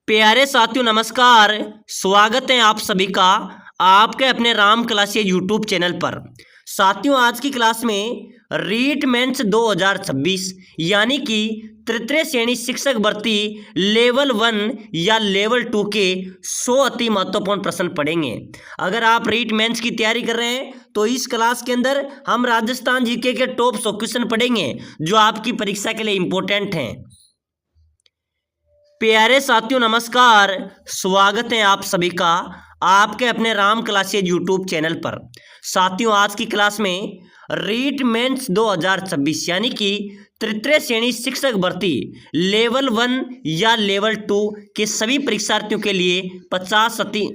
प्यारे साथियों नमस्कार। स्वागत है आप सभी का आपके अपने राम क्लासेस यूट्यूब चैनल पर। साथियों आज की क्लास में रीट मेंस 2026 यानी कि तृतीय श्रेणी शिक्षक भर्ती लेवल 1 या लेवल 2 के 100 अति महत्वपूर्ण प्रश्न पढ़ेंगे। अगर आप रीट मेंस की तैयारी कर रहे हैं तो इस क्लास के अंदर हम राजस्थान जीके के टॉप 100 क्वेश्चन पढ़ेंगे जो आपकी परीक्षा के लिए इंपॉर्टेंट हैं। प्यारे साथियों नमस्कार। स्वागत है आप सभी का आपके अपने राम क्लासेस यूट्यूब चैनल पर। साथियों आज की क्लास में रीट मेंस 2026 यानी कि तृतीय श्रेणी शिक्षक भर्ती लेवल 1 या लेवल 2 के सभी परीक्षार्थियों के लिए 50 अति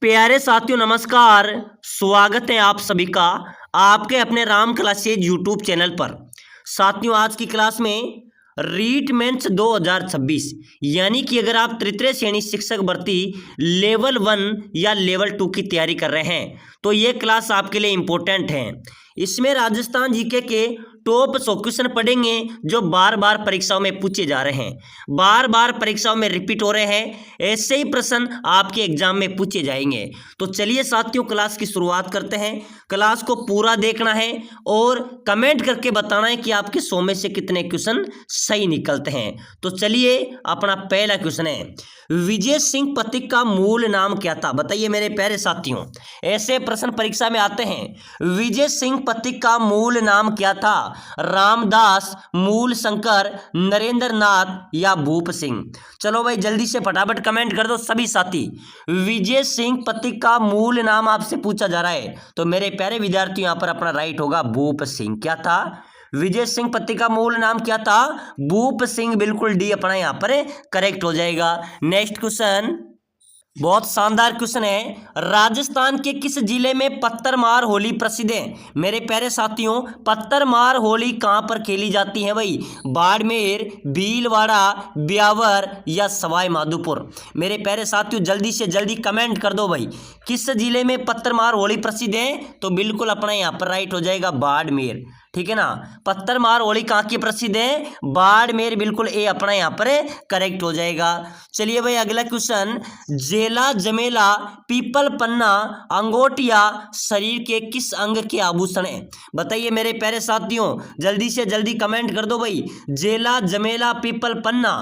प्यारे साथियों नमस्कार। स्वागत है आप सभी का आपके अपने राम क्लासेस यूट्यूब चैनल पर। साथियों आज की क्लास में रीट मेंस 2026 यानी कि अगर आप तृतीय श्रेणी शिक्षक भर्ती लेवल 1 या लेवल 2 की तैयारी कर रहे हैं तो ये क्लास आपके लिए इंपॉर्टेंट है। इसमें राजस्थान जीके के टॉप 100 क्वेश्चन पढ़ेंगे जो बार बार परीक्षाओं में पूछे जा रहे हैं, बार बार परीक्षाओं में रिपीट हो रहे हैं। ऐसे ही प्रश्न आपके एग्जाम में पूछे जाएंगे। तो चलिए साथियों क्लास की शुरुआत करते हैं। क्लास को पूरा देखना है और कमेंट करके बताना है कि आपके 100 में से कितने क्वेश्चन सही निकलते हैं। तो चलिए अपना पहला क्वेश्चन है, विजय सिंह पथिक का मूल नाम क्या था? बताइए मेरे प्यारे साथियों, ऐसे प्रश्न परीक्षा में आते हैं। विजय सिंह पथिक का मूल नाम क्या था? रामदास, मूल शंकर, नरेंद्र नाथ या भूप सिंह? चलो भाई जल्दी से फटाफट कमेंट कर दो सभी साथी। विजय सिंह पथिक का मूल नाम आपसे पूछा जा रहा है तो मेरे प्यारे विद्यार्थी यहाँ पर अपना राइट होगा भूप सिंह। क्या था? विजय सिंह पथिक का मूल नाम क्या था? भूप सिंह। बिल्कुल डी अपना यहाँ पर करेक्ट हो जाएगा। नेक्स्ट क्वेश्चन बहुत शानदार क्वेश्चन है, राजस्थान के किस जिले में पत्थरमार होली प्रसिद्ध है? मेरे प्यारे साथियों पत्थरमार होली कहाँ पर खेली जाती है भाई? बाड़मेर, भीलवाड़ा, ब्यावर या सवाई माधोपुर? मेरे प्यारे साथियों जल्दी से जल्दी कमेंट कर दो भाई, किस जिले में पत्थरमार होली प्रसिद्ध है? तो बिल्कुल अपना यहाँ पर राइट हो जाएगा बाड़मेर। ठीक है ना, पत्थरमार होली कहाँ की प्रसिद्ध है? बाड़मेर। बिल्कुल ए अपना यहाँ पर करेक्ट हो जाएगा। चलिए भाई अगला क्वेश्चन, जेला, जमेला, पीपल पन्ना, अंगोटिया शरीर के किस अंग के आभूषण है? बताइए मेरे प्यारे साथियों जल्दी से जल्दी कमेंट कर दो भाई। जेला, जमेला, पीपल पन्ना,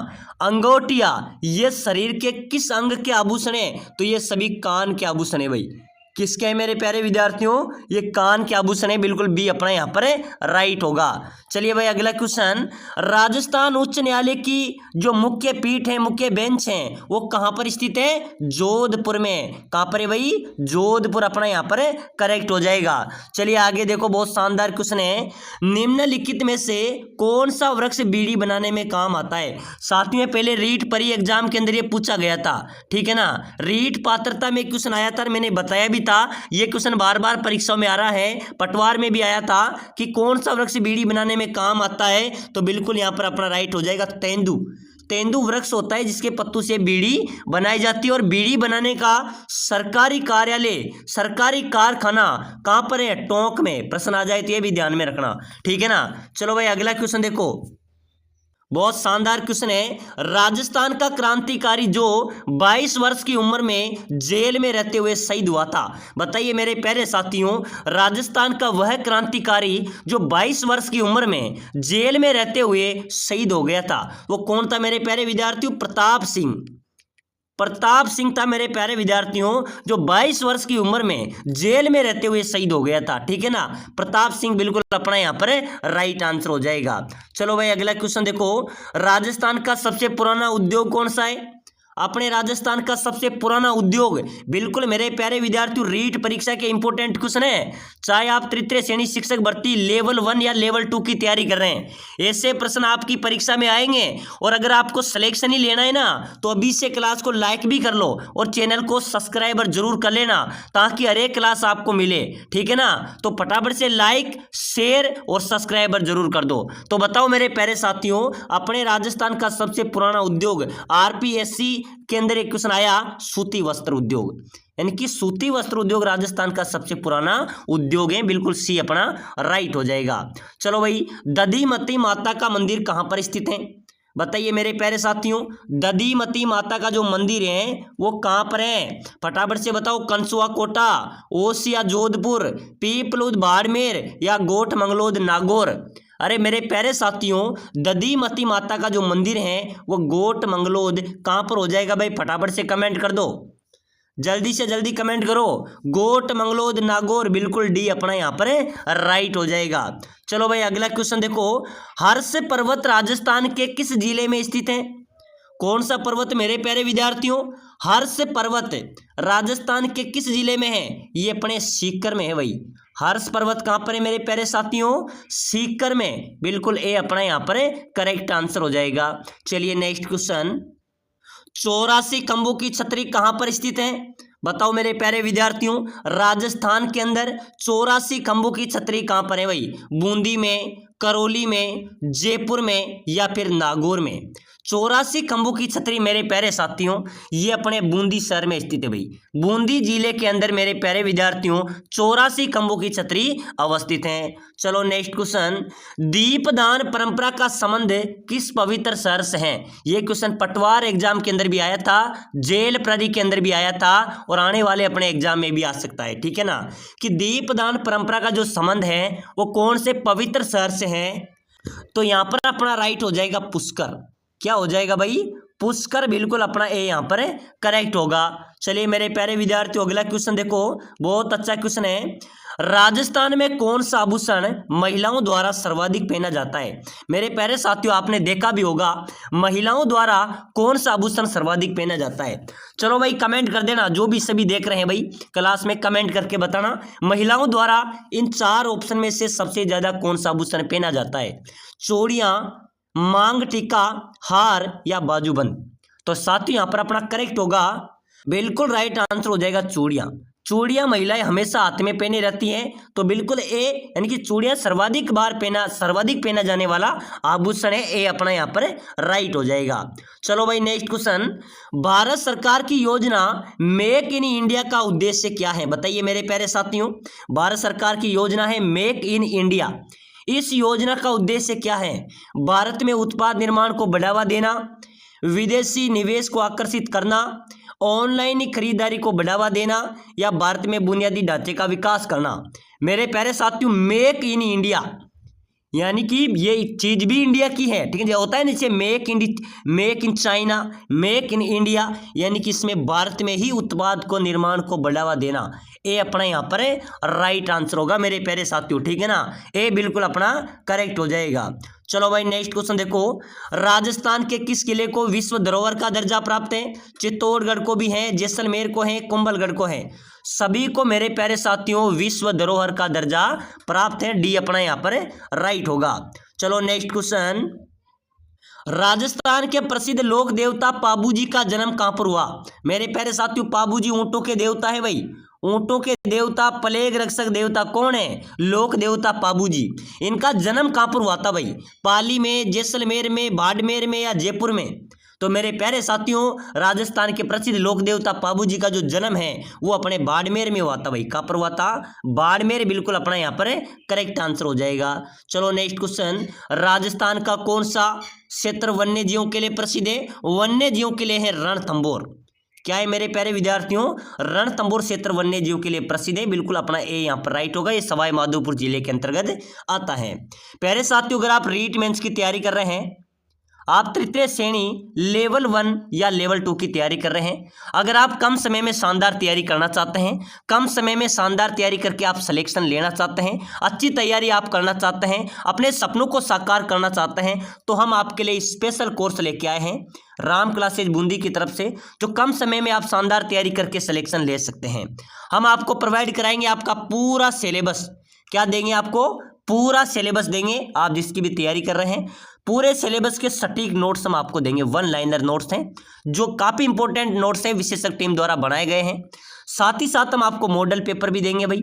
अंगोटिया ये शरीर के किस अंग के आभूषण है? तो ये सभी कान के आभूषण है भाई। किसके है मेरे प्यारे विद्यार्थियों? ये कान के आभूषण है। बिल्कुल बी अपना यहाँ पर राइट होगा। चलिए भाई अगला क्वेश्चन, राजस्थान उच्च न्यायालय की जो मुख्य पीठ है, मुख्य बेंच है वो कहाँ पर स्थित है? जोधपुर में। कहाँ पर है भाई? जोधपुर अपना यहाँ पर करेक्ट हो जाएगा। चलिए आगे देखो बहुत शानदार क्वेश्चन है, निम्नलिखित में से कौन सा वृक्ष बीड़ी बनाने में काम आता है? साथियों पहले रीट परी एग्जाम के अंदर ये पूछा गया था। ठीक है ना, रीट पात्रता में क्वेश्चन आया था, मैंने बताया भी था। ये क्वेश्चन बार बार परीक्षाओं में आ रहा है, पटवार में भी आया था कि कौन सा वृक्ष बीड़ी बनाने में काम आता है। तो बिल्कुल यहां पर अपना राइट हो जाएगा तेंदू। तेंदु वृक्ष होता है जिसके पत्तों से बीड़ी बनाई जाती है और बीड़ी बनाने का सरकारी कार्यालय, सरकारी कारखाना कहां पर है? टोंक में। प्रश्न आ जाए तो ये भी ध्यान में रखना। ठीक है ना, चलो भाई अगला क्वेश्चन देखो बहुत शानदार क्वेश्चन है, राजस्थान का क्रांतिकारी जो 22 वर्ष की उम्र में जेल में रहते हुए शहीद हुआ था? बताइए मेरे प्यारे साथियों राजस्थान का वह क्रांतिकारी जो 22 वर्ष की उम्र में जेल में रहते हुए शहीद हो गया था वो कौन था मेरे प्यारे विद्यार्थियों? प्रताप सिंह। प्रताप सिंह था मेरे प्यारे विद्यार्थियों जो 22 वर्ष की उम्र में जेल में रहते हुए शहीद हो गया था। ठीक है ना, प्रताप सिंह बिल्कुल अपना यहाँ पर राइट आंसर हो जाएगा। चलो भाई अगला क्वेश्चन देखो, राजस्थान का सबसे पुराना उद्योग कौन सा है? अपने राजस्थान का सबसे पुराना उद्योग, बिल्कुल मेरे प्यारे विद्यार्थियों रीट परीक्षा के इंपॉर्टेंट क्वेश्चन है। चाहे आप तृतीय श्रेणी शिक्षक भर्ती लेवल 1 या लेवल 2 की तैयारी कर रहे हैं, ऐसे प्रश्न आपकी परीक्षा में आएंगे। और अगर आपको सिलेक्शन ही लेना है ना तो अभी से क्लास को लाइक भी कर लो और चैनल को सब्सक्राइबर जरूर कर लेना ताकि हर एक क्लास आपको मिले। ठीक है ना, तो फटाफट से लाइक, शेयर और सब्सक्राइबर जरूर कर दो। तो बताओ मेरे प्यारे साथियों अपने राजस्थान का सबसे पुराना उद्योग, आरपीएससी के अंदर एक क्वेश्चन आया, सूती वस्त्र उद्योग, यानी कि सूती वस्त्र उद्योग राजस्थान का सबसे पुराना उद्योग है। बिल्कुल सी अपना राइट हो जाएगा। चलो भाई, दधीमती माता का मंदिर कहां पर स्थित है? बताइए मेरे प्यारे साथियों, दधीमती माता का जो मंदिर है वो कहाँ पर है? फटाफट से बताओ। कंसुआ कोटा, ओस या जोधपुर, पीपलुद बाड़मेर या गोठ मंगलोद नागौर। अरे मेरे प्यारे साथियों, दधीमती माता का जो मंदिर है वो गोठ मंगलोद कहाँ पर हो जाएगा भाई? फटाफट से कमेंट कर दो, जल्दी से जल्दी कमेंट करो। गोट मंगलोद नागौर, बिल्कुल डी अपना यहाँ पर राइट हो जाएगा। चलो भाई अगला क्वेश्चन देखो। हर्ष पर्वत राजस्थान के किस जिले में स्थित है? कौन सा पर्वत मेरे प्यारे विद्यार्थियों? हर्ष पर्वत राजस्थान के किस जिले में है? ये अपने सीकर में है भाई। हर्ष पर्वत कहाँ पर है मेरे प्यारे साथियों? सीकर में, बिल्कुल ए अपना यहाँ पर करेक्ट आंसर हो जाएगा। चलिए नेक्स्ट क्वेश्चन। 84 खंभों की छतरी कहां पर स्थित है? बताओ मेरे प्यारे विद्यार्थियों, राजस्थान के अंदर 84 खंभों की छतरी कहां पर है भाई? बूंदी में, करौली में, जयपुर में या फिर नागौर में? 84 खंभों की छतरी मेरे प्यारे साथियों ये अपने बूंदी शहर में स्थित है भाई। बूंदी जिले के अंदर मेरे प्यारे विद्यार्थियों 84 खंभों की छतरी अवस्थित है। चलो नेक्स्ट क्वेश्चन। दीपदान परंपरा का संबंध किस पवित्र शहर से है? ये क्वेश्चन पटवार एग्जाम के अंदर भी आया था, जेल प्रहरी के अंदर भी आया था और आने वाले अपने एग्जाम में भी आ सकता है, ठीक है ना, कि दीपदान परंपरा का जो संबंध है वो कौन से पवित्र शहर से है? तो यहां पर अपना राइट हो जाएगा पुष्कर। क्या हो जाएगा भाई? पुष्कर, बिल्कुल अपना ए यहाँ पर करेक्ट होगा। चलिए मेरे प्यारे विद्यार्थियों अगला क्वेश्चन देखो, बहुत अच्छा क्वेश्चन है। राजस्थान में कौन सा आभूषण महिलाओं द्वारा सर्वाधिक पहना जाता है? मेरे प्यारे साथियों आपने देखा भी होगा महिलाओं द्वारा कौन सा आभूषण सर्वाधिक पहना जाता है। चलो भाई कमेंट कर देना, जो भी सभी देख रहे हैं भाई क्लास में कमेंट करके बताना महिलाओं द्वारा इन 4 ऑप्शन में से सबसे ज्यादा कौन सा आभूषण पहना जाता है? चूड़ियां, मांग टीका, हार या बाजूबंद? तो साथियों यहां पर अपना करेक्ट होगा, बिल्कुल राइट आंसर हो जाएगा चूड़ियां। चूड़ियां महिलाएं हमेशा हाथ में पहने रहती हैं, तो बिल्कुल ए यानी कि चूड़ियां सर्वाधिक पहना जाने वाला आभूषण है, ए अपना यहां पर राइट हो जाएगा। चलो भाई नेक्स्ट क्वेश्चन। भारत सरकार की योजना मेक इन इंडिया का उद्देश्य क्या है? बताइए मेरे प्यारे साथियों, भारत सरकार की योजना है मेक इन इंडिया। इस योजना का उद्देश्य क्या है? भारत में उत्पाद निर्माण को बढ़ावा देना, विदेशी निवेश को आकर्षित करना, ऑनलाइन खरीदारी को बढ़ावा देना या भारत में बुनियादी ढांचे का विकास करना? मेरे प्यारे साथियों मेक इन इंडिया यानी कि ये चीज भी इंडिया की है, ठीक है, जो होता है ना जैसे make in China, make in India, यानी कि इसमें भारत में ही उत्पाद को निर्माण को बढ़ावा देना। ए अपना यहाँ पर राइट आंसर होगा मेरे प्यारे साथियों, ठीक है ना, ए बिल्कुल अपना करेक्ट हो जाएगा। चलो भाई नेक्स्ट क्वेश्चन देखो। राजस्थान के किस किले को विश्व धरोहर का दर्जा प्राप्त है? चित्तौड़गढ़ को भी है, जैसलमेर को है, कुंभलगढ़ को है। सभी को मेरे प्यारे साथियों विश्व धरोहर का दर्जा प्राप्त है, डी अपना यहाँ पर राइट होगा। चलो नेक्स्ट क्वेश्चन। राजस्थान के प्रसिद्ध लोक देवता पाबूजी का जन्म कहां पर हुआ? मेरे प्यारे साथियों पाबूजी ऊंटों के देवता है भाई। ऊंटों के देवता, प्लेग रक्षक देवता कौन है? लोक देवता पाबूजी। इनका जन्म कहां पर हुआ था भाई? पाली में, जैसलमेर में, बाड़मेर में या जयपुर में? तो मेरे प्यारे साथियों राजस्थान के प्रसिद्ध लोक देवता पाबूजी का जो जन्म है वो अपने बाड़मेर में हुआ था भाई। कहां पर हुआ था? बाड़मेर, बिल्कुल अपना यहाँ पर करेक्ट आंसर हो जाएगा। चलो नेक्स्ट क्वेश्चन। राजस्थान का कौन सा क्षेत्र वन्य जीवों के लिए प्रसिद्ध है? वन्य जीवों के लिए है रणथंभौर। क्या है मेरे प्यारे विद्यार्थियों? रणथंभौर क्षेत्र वन्य जीव के लिए प्रसिद्ध है, बिल्कुल अपना ए यहाँ पर राइट होगा। ये सवाई माधोपुर जिले के अंतर्गत आता है। प्यारे साथियों अगर आप रीट मेंस की तैयारी कर रहे हैं, आप तृतीय श्रेणी लेवल 1 या लेवल 2 की तैयारी कर रहे हैं, अगर आप कम समय में शानदार तैयारी करना चाहते हैं, कम समय में शानदार तैयारी करके आप सिलेक्शन लेना चाहते हैं, अच्छी तैयारी आप करना चाहते हैं, अपने सपनों को साकार करना चाहते हैं, तो हम आपके लिए स्पेशल कोर्स लेके आए हैं राम क्लासेज बूंदी की तरफ से, जो कम समय में आप शानदार तैयारी करके सिलेक्शन ले सकते हैं। हम आपको प्रोवाइड कराएंगे आपका पूरा सिलेबस। क्या देंगे? आपको पूरा सिलेबस देंगे। आप जिसकी भी तैयारी कर रहे हैं पूरे सिलेबस के सटीक नोट्स हम आपको देंगे। 1 लाइनर नोट्स हैं जो काफ़ी इंपॉर्टेंट नोट्स हैं, विशेषज्ञ टीम द्वारा बनाए गए हैं। साथ ही साथ हम आपको मॉडल पेपर भी देंगे भाई,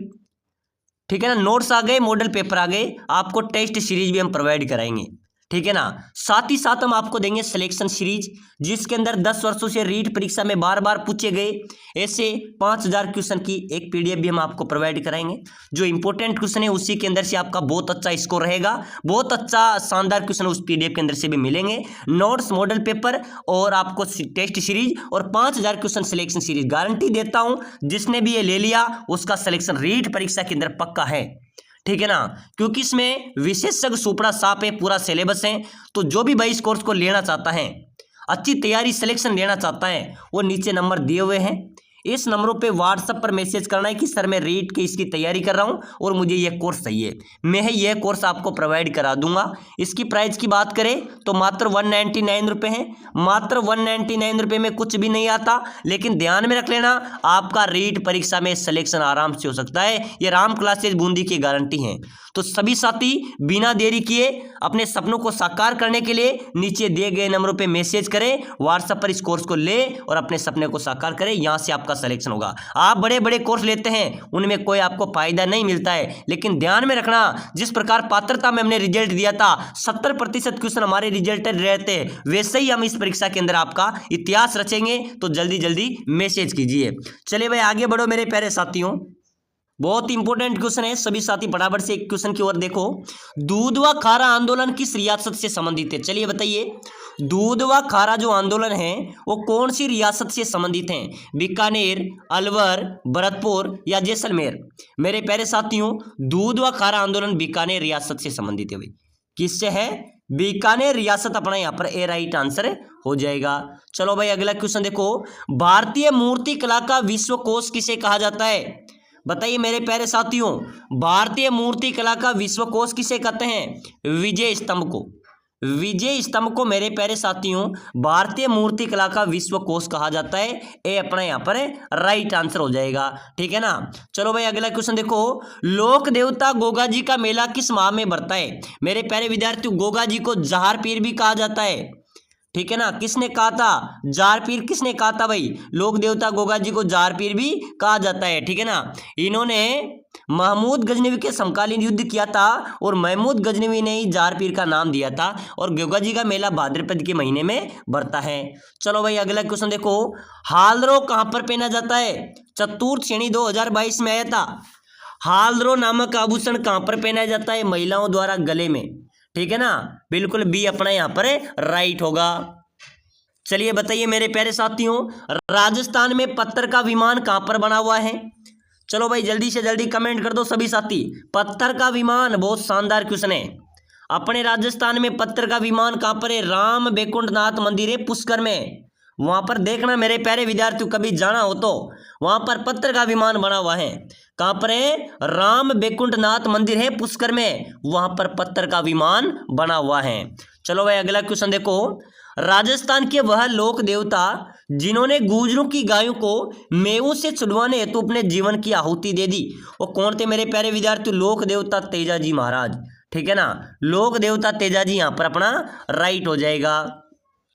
ठीक है ना। नोट्स आ गए, मॉडल पेपर आ गए, आपको टेस्ट सीरीज भी हम प्रोवाइड कराएंगे, ठीक है ना। साथ ही साथ हम आपको देंगे सिलेक्शन सीरीज, जिसके अंदर 10 वर्षों से रीट परीक्षा में बार बार पूछे गए ऐसे 5000 क्वेश्चन की एक पीडीएफ भी हम आपको प्रोवाइड कराएंगे। जो इंपॉर्टेंट क्वेश्चन है उसी के अंदर से आपका बहुत अच्छा स्कोर रहेगा, बहुत अच्छा शानदार क्वेश्चन उस पीडीएफ के अंदर से भी मिलेंगे। नोट्स, मॉडल पेपर और आपको टेस्ट सीरीज और 5000 क्वेश्चन सिलेक्शन सीरीज गारंटी देता हूं, जिसने भी ये ले लिया उसका सिलेक्शन रीट परीक्षा के अंदर पक्का है। ठीक है ना, क्योंकि इसमें विशेषज्ञ सुपड़ा साफ है, पूरा सिलेबस है। तो जो भी भाई इस कोर्स को लेना चाहता है, अच्छी तैयारी सिलेक्शन लेना चाहता है, वो नीचे नंबर दिए हुए हैं, इस नंबरों पे व्हाट्सएप पर मैसेज करना है कि सर मैं रीट की इसकी तैयारी कर रहा हूँ और मुझे ये कोर्स चाहिए। मैं ये कोर्स आपको प्रोवाइड करा दूंगा। इसकी प्राइस की बात करें तो मात्र 199 रुपये है। मात्र 199 रुपये में कुछ भी नहीं आता, लेकिन ध्यान में रख लेना आपका रीट परीक्षा में सिलेक्शन आराम से हो सकता है। ये राम क्लासेज बूंदी की गारंटी है। तो सभी साथी बिना देरी किए अपने सपनों को साकार करने के लिए नीचे दिए गए नंबरों पे मैसेज करें, व्हाट्सएप पर इस कोर्स को ले और अपने सपने को साकार करें। यहां से आपका सिलेक्शन होगा। आप बड़े बड़े कोर्स लेते हैं, उनमें कोई आपको फायदा नहीं मिलता है, लेकिन ध्यान में रखना जिस प्रकार पात्रता में हमने रिजल्ट दिया था 70% क्वेश्चन हमारे रिजल्ट रहते, वैसे ही हम इस परीक्षा के अंदर आपका इतिहास रचेंगे। तो जल्दी जल्दी मैसेज कीजिए। चलिए भाई आगे बढ़ो मेरे प्यारे साथियों, बहुत इंपॉर्टेंट क्वेश्चन है। सभी साथी फटाफट से एक क्वेश्चन की ओर देखो। दूध व खारा आंदोलन किस रियासत से संबंधित है? चलिए बताइए, दूध व खारा जो आंदोलन है वो कौन सी रियासत से संबंधित है? बीकानेर, अलवर, भरतपुर या जैसलमेर? मेरे प्यारे साथियों, दूध व खारा आंदोलन बीकानेर रियासत से संबंधित है। भाई किससे है? बीकानेर रियासत अपना यहाँ पर ए राइट आंसर हो जाएगा। चलो भाई अगला क्वेश्चन देखो। भारतीय मूर्ति कला का विश्वकोश किसे कहा जाता है? बताइए मेरे प्यारे साथियों, भारतीय मूर्ति कला का विश्वकोश किसे कहते हैं? विजय स्तंभ को। विजय स्तंभ को मेरे प्यारे साथियों भारतीय मूर्ति कला का विश्वकोश कहा जाता है। ए अपना यहाँ पर राइट आंसर हो जाएगा। ठीक है ना। चलो भाई अगला क्वेश्चन देखो। लोक देवता गोगा जी का मेला किस माह में बढ़ता है? मेरे प्यारे विद्यार्थियों, गोगा जी को जहार पीर भी कहा जाता है। ठीक है ना। किसने कहा था? जार पीर किसने कहा था भाई? लोक देवता गोगा जी को जार पीर भी कहा जाता है। ठीक है ना। इन्होंने महमूद गजनवी के समकालीन युद्ध किया था और महमूद गजनवी ने ही जार पीर का नाम दिया था। और गोगा जी का मेला भाद्रपद के महीने में बढ़ता है। चलो भाई अगला क्वेश्चन देखो। हालरो कहां पर पहना जाता है? चतुर्थ श्रेणी 2022 में आया था। हालरो नामक आभूषण कहां पर पहना जाता है? महिलाओं द्वारा गले में। ठीक है ना, बिल्कुल बी अपना यहां पर राइट होगा। चलिए बताइए मेरे प्यारे साथियों, राजस्थान में पत्थर का विमान कहां पर बना हुआ है? चलो भाई जल्दी से जल्दी कमेंट कर दो सभी साथी। पत्थर का विमान, बहुत शानदार क्वेश्चन है। अपने राजस्थान में पत्थर का विमान कहां पर है? राम बैकुंठनाथ मंदिर है पुष्कर में। वहां पर देखना मेरे प्यारे विद्यार्थियों, कभी जाना हो तो वहां पर पत्थर का विमान बना हुआ है। कहां पर है? राम बैकुंठनाथ मंदिर है पुष्कर में, वहां पर पत्थर का विमान बना हुआ है। चलो भाई अगला क्वेश्चन देखो। राजस्थान के वह लोक देवता जिन्होंने गुर्जरों की गायों को मेवों से छुड़वाने हेतु अपने जीवन की आहुति दे दी, वो कौन थे मेरे प्यारे विद्यार्थियों? लोक देवता तेजाजी महाराज। ठीक है ना, लोक देवता तेजाजी यहां पर अपना राइट हो जाएगा।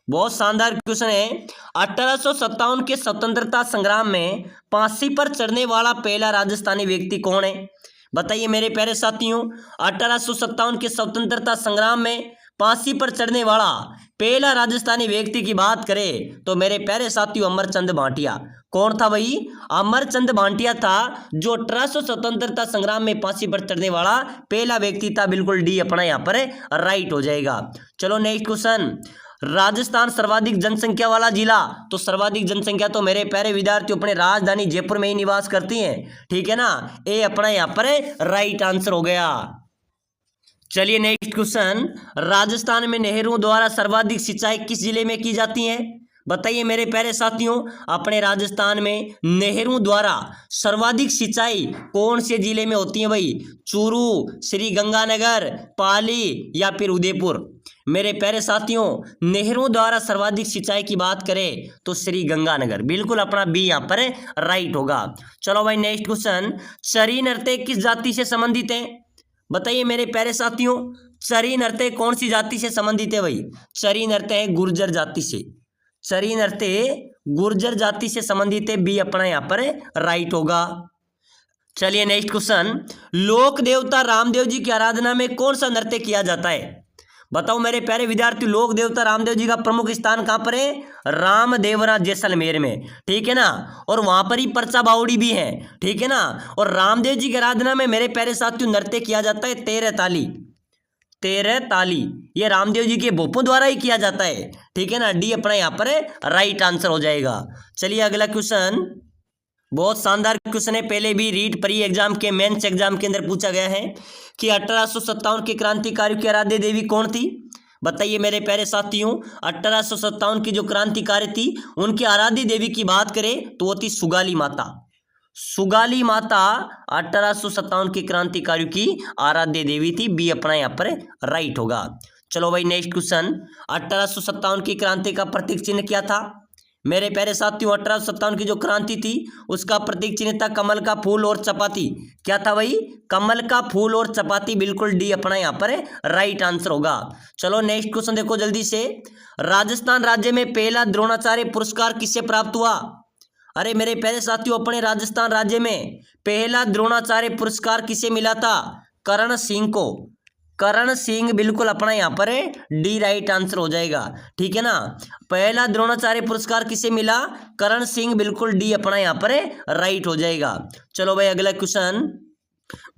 बहुत शानदार क्वेश्चन है। 1857 के स्वतंत्रता संग्राम में फांसी पर चढ़ने वाला पहला राजस्थानी व्यक्ति कौन है? बताइए मेरे प्यारे साथियों, 1857 के स्वतंत्रता संग्राम में फांसी पर चढ़ने वाला पहला राजस्थानी व्यक्ति की बात करें तो मेरे प्यारे साथियों अमरचंद भाटिया। कौन था भाई? अमरचंद भाटिया था जो 1800 स्वतंत्रता संग्राम में फांसी पर चढ़ने वाला पहला व्यक्ति था। बिल्कुल डी अपना यहाँ पर राइट हो जाएगा। चलो नेक्स्ट क्वेश्चन। राजस्थान सर्वाधिक जनसंख्या वाला जिला, तो सर्वाधिक जनसंख्या तो मेरे प्यारे विद्यार्थियों अपने राजधानी जयपुर में ही निवास करती हैं। ठीक है ना, ए अपना यहाँ पर राइट आंसर हो गया। चलिए नेक्स्ट क्वेश्चन। राजस्थान में नहरों द्वारा सर्वाधिक सिंचाई किस जिले में की जाती है? बताइए मेरे प्यारे साथियों, अपने राजस्थान में नहरों द्वारा सर्वाधिक सिंचाई कौन से जिले में होती है भाई? चूरू, श्री गंगानगर, पाली या फिर उदयपुर? मेरे प्यारे साथियों, नहरों द्वारा सर्वाधिक सिंचाई की बात करें तो श्री गंगानगर। बिल्कुल अपना बी यहाँ पर राइट होगा। चलो भाई नेक्स्ट क्वेश्चन। चरी नृत्य किस जाति से संबंधित है? बताइए मेरे प्यारे साथियों, चरी नृत्य कौन सी जाति से संबंधित है भाई? चरी नृत्य है गुर्जर जाति से। चरी नृत्य गुर्जर जाति से संबंधित है, बी अपना यहाँ पर राइट होगा। चलिए नेक्स्ट क्वेश्चन। लोक देवता रामदेव जी की आराधना में कौन सा नृत्य किया जाता है? बताओ मेरे प्यारे विद्यार्थी, लोक देवता रामदेव जी का प्रमुख स्थान कहाँ पर है? रामदेवरा जैसलमेर में, ठीक है ना। और वहां पर ही परचा बावड़ी भी है, ठीक है ना। और रामदेव जी की आराधना में मेरे प्यारे साथियों नृत्य किया जाता है 13 ताली। 13 ताली ये रामदेव जी के भोपों द्वारा ही किया जाता है, ठीक है ना। डी अपना यहाँ पर राइट आंसर हो जाएगा। चलिए अगला क्वेश्चन, बहुत शानदार क्वेश्चन है, पहले भी रीट प्री एग्जाम के मेंस एग्जाम के अंदर पूछा गया है कि 1857 के क्रांतिकारियों की आराध्य देवी कौन थी? बताइए मेरे प्यारे साथियों, 1857 की जो क्रांतिकारी थी उनकी आराध्य देवी की बात करें तो वो थी सुगाली माता। सुगाली माता 1857 की क्रांतिकारियों की आराध्य देवी थी। बी अपना यहाँ पर राइट होगा। चलो भाई नेक्स्ट क्वेश्चन, 1857 की क्रांति का प्रतीक चिन्ह क्या था? मेरे प्यारे साथियों 1857 की जो क्रांति थी उसका प्रतीक चिन्ह था कमल का फूल और चपाती। क्या था भाई? कमल का फूल और चपाती। बिल्कुल डी अपना यहाँ पर राइट आंसर होगा। चलो नेक्स्ट क्वेश्चन देखो जल्दी से, राजस्थान राज्य में पहला द्रोणाचार्य पुरस्कार किसे प्राप्त हुआ? अरे मेरे प्यारे साथियों, अपने राजस्थान राज्य में पहला द्रोणाचार्य पुरस्कार किसे मिला था? करण सिंह को। करण सिंह बिल्कुल अपना यहाँ पर डी राइट आंसर हो जाएगा, ठीक है ना। पहला द्रोणाचार्य पुरस्कार किसे मिला? करण सिंह। बिल्कुल डी अपना यहाँ पर राइट हो जाएगा। चलो भाई अगला क्वेश्चन,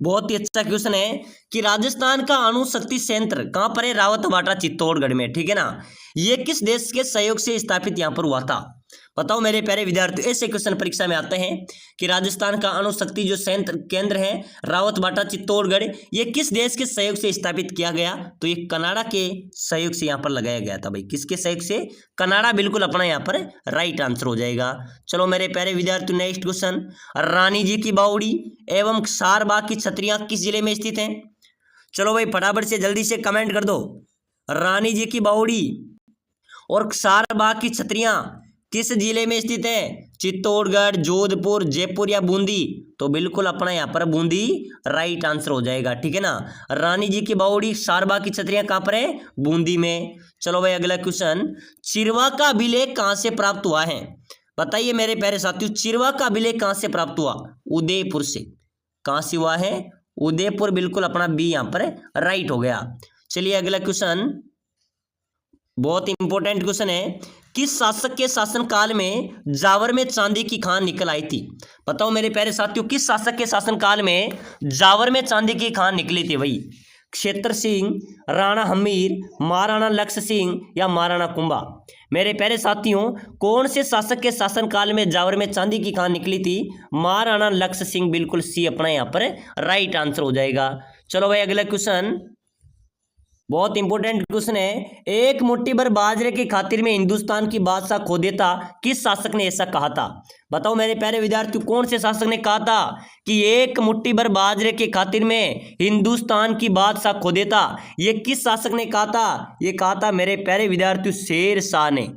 बहुत ही अच्छा क्वेश्चन है कि राजस्थान का अणु शक्ति संयंत्र कहाँ पर है? रावतभाटा चित्तौड़गढ़ में, ठीक है ना। ये किस देश के सहयोग से स्थापित यहाँ पर हुआ था? बताओ मेरे प्यारे विद्यार्थी, ऐसे क्वेश्चन परीक्षा में आते हैं कि राजस्थान का अणु शक्ति जो संयंत्र केंद्र है रावतभाटा चित्तौड़गढ़, ये किस देश के सहयोग से स्थापित किया गया? तो ये कनाडा के सहयोग से यहाँ पर लगाया गया था भाई। किसके सहयोग से? कनाडा। बिल्कुल अपना यहाँ पर राइट आंसर हो जाएगा। चलो मेरे प्यारे विद्यार्थी नेक्स्ट क्वेश्चन, रानी जी की बावड़ी एवं सारबाग की छतरियां किस जिले में स्थित हैं? चलो भाई फटाफट से जल्दी से कमेंट कर दो। रानी जी की बावड़ी और सारबाग की छतरियां किस जिले में स्थित है? चित्तौड़गढ़, जोधपुर, जयपुर या बूंदी? तो बिल्कुल अपना यहाँ पर बूंदी राइट आंसर हो जाएगा, ठीक है ना। रानी जी की बावड़ी, सारबाग की छतरियां कहाँ पर है? बूंदी में। चलो भाई अगला क्वेश्चन, चिरवा का अभिलेख कहाँ से प्राप्त हुआ है? बताइए मेरे प्यारे साथियों, चिरवा का अभिलेख कहाँ से प्राप्त हुआ? उदयपुर से। कहाँ से हुआ है? उदयपुर। बिल्कुल अपना बी यहाँ पर राइट हो गया। चलिए अगला क्वेश्चन, बहुत इंपॉर्टेंट क्वेश्चन है, किस शासक के शासनकाल में जावर में चांदी की खान निकल आई थी? बताओ मेरे प्यारे साथियों, किस शासक के शासनकाल में जावर में चांदी की खान निकली थी भाई? क्षेत्र सिंह, राणा हमीर, महाराणा लक्ष्य सिंह या महाराणा कुंभा? मेरे प्यारे साथियों, कौन से शासक के शासनकाल में जावर में चांदी की खान निकली थी? महाराणा लक्ष्य सिंह। बिल्कुल सी अपना यहाँ पर राइट आंसर हो जाएगा। चलो भाई अगला क्वेश्चन, बहुत इंपॉर्टेंट क्वेश्चन है, एक मुट्ठी भर बाजरे की खातिर में हिंदुस्तान की बादशाह खो देता, किस शासक ने ऐसा कहा था? बताओ मेरे प्यारे विद्यार्थी, कौन से शासक ने कहा था कि एक मुट्ठी भर बाजरे की खातिर में हिंदुस्तान की बादशाह खो देता? ये किस शासक ने कहा था? ये कहा था मेरे प्यारे विद्यार्थी शेर शाह ने।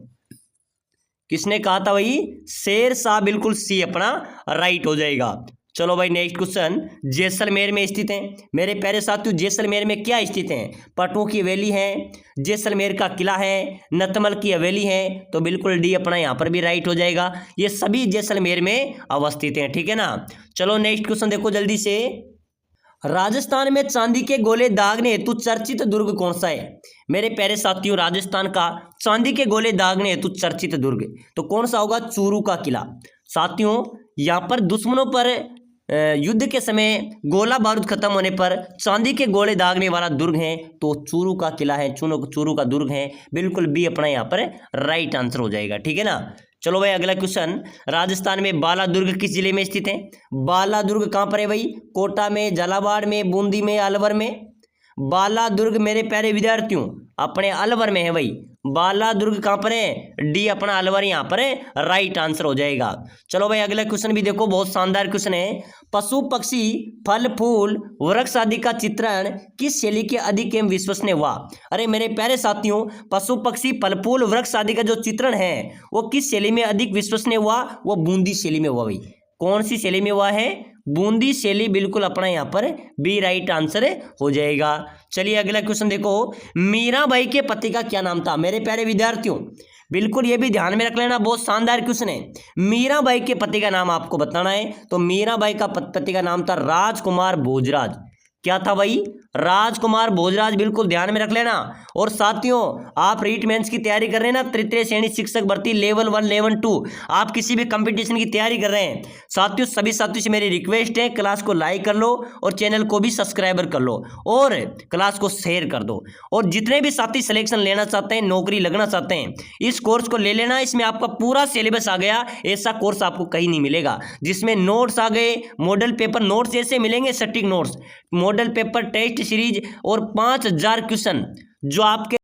किसने कहा था भाई? शेर शाह। बिल्कुल सी अपना राइट हो जाएगा। चलो भाई नेक्स्ट क्वेश्चन, जैसलमेर में स्थित है। मेरे प्यारे साथियों, जैसलमेर में क्या स्थित है? पटों की हवेली है, जैसलमेर का किला है, नतमल की हवेली है। तो बिल्कुल डी अपना यहाँ पर भी राइट हो जाएगा। ये सभी जैसलमेर में अवस्थित हैं, ठीक है ना। चलो नेक्स्ट क्वेश्चन देखो जल्दी से, राजस्थान में चांदी के गोले दागने हेतु चर्चित दुर्ग कौन सा है? मेरे प्यारे साथियों, राजस्थान का चांदी के गोले दागने हेतु चर्चित दुर्ग तो कौन सा होगा? चूरू का किला। साथियों, यहाँ पर दुश्मनों पर युद्ध के समय गोला बारूद खत्म होने पर चांदी के गोले दागने वाला दुर्ग है तो चूरू का किला है, चूरू का दुर्ग है। बिल्कुल बी अपना यहाँ पर राइट आंसर हो जाएगा, ठीक है ना। चलो भाई अगला क्वेश्चन, राजस्थान में बाला दुर्ग किस जिले में स्थित है? बाला दुर्ग कहाँ पर है भाई? कोटा में, झालावाड़ में, बूंदी में, अलवर में? बाला दुर्ग मेरे प्यारे विद्यार्थियों अपने अलवर में है भाई। बाला दुर्ग कहाँ पर है? डी अपना अलवर यहाँ पर है, राइट आंसर हो जाएगा। चलो भाई अगला क्वेश्चन भी देखो, बहुत शानदार क्वेश्चन है, पशु पक्षी फल फूल वृक्ष आदि का चित्रण किस शैली के अधिक एवं विश्वसनीय हुआ? अरे मेरे प्यारे साथियों, पशु पक्षी फल फूल वृक्ष आदि का जो चित्रण है वो किस शैली में अधिक विश्वसनीय हुआ? वो बूंदी शैली में हुआ भाई। कौन सी शैली में हुआ है? बूंदी शैली। बिल्कुल अपना यहाँ पर बी राइट आंसर हो जाएगा। चलिए अगला क्वेश्चन देखो, मीराबाई के पति का क्या नाम था? मेरे प्यारे विद्यार्थियों बिल्कुल ये भी ध्यान में रख लेना, बहुत शानदार क्वेश्चन है। मीराबाई के पति का नाम आपको बताना है। तो मीराबाई का पति का नाम था राजकुमार भोजराज। क्या था भाई? राजकुमार भोजराज, बिल्कुल ध्यान में रख लेना। और साथियों, आप रीट मेंस की तैयारी कर रहे हैं ना, तृतीय श्रेणी शिक्षक भर्ती लेवल 1 लेवल 2, आप किसी भी कंपटीशन की तैयारी कर रहे हैं साथियों, सभी साथियों से मेरी रिक्वेस्ट है, क्लास को लाइक कर लो और चैनल को भी सब्सक्राइबर कर लो और क्लास को शेयर कर दो। और जितने भी साथी सिलेक्शन लेना चाहते हैं, नौकरी लगना चाहते हैं, इस कोर्स को ले लेना। इसमें आपका पूरा सिलेबस आ गया, ऐसा कोर्स आपको कहीं नहीं मिलेगा, जिसमें नोट्स आ गए, मॉडल पेपर नोट्स ऐसे मिलेंगे, सटीक notes, model paper, test series और 5000 क्वेश्चन जो आपके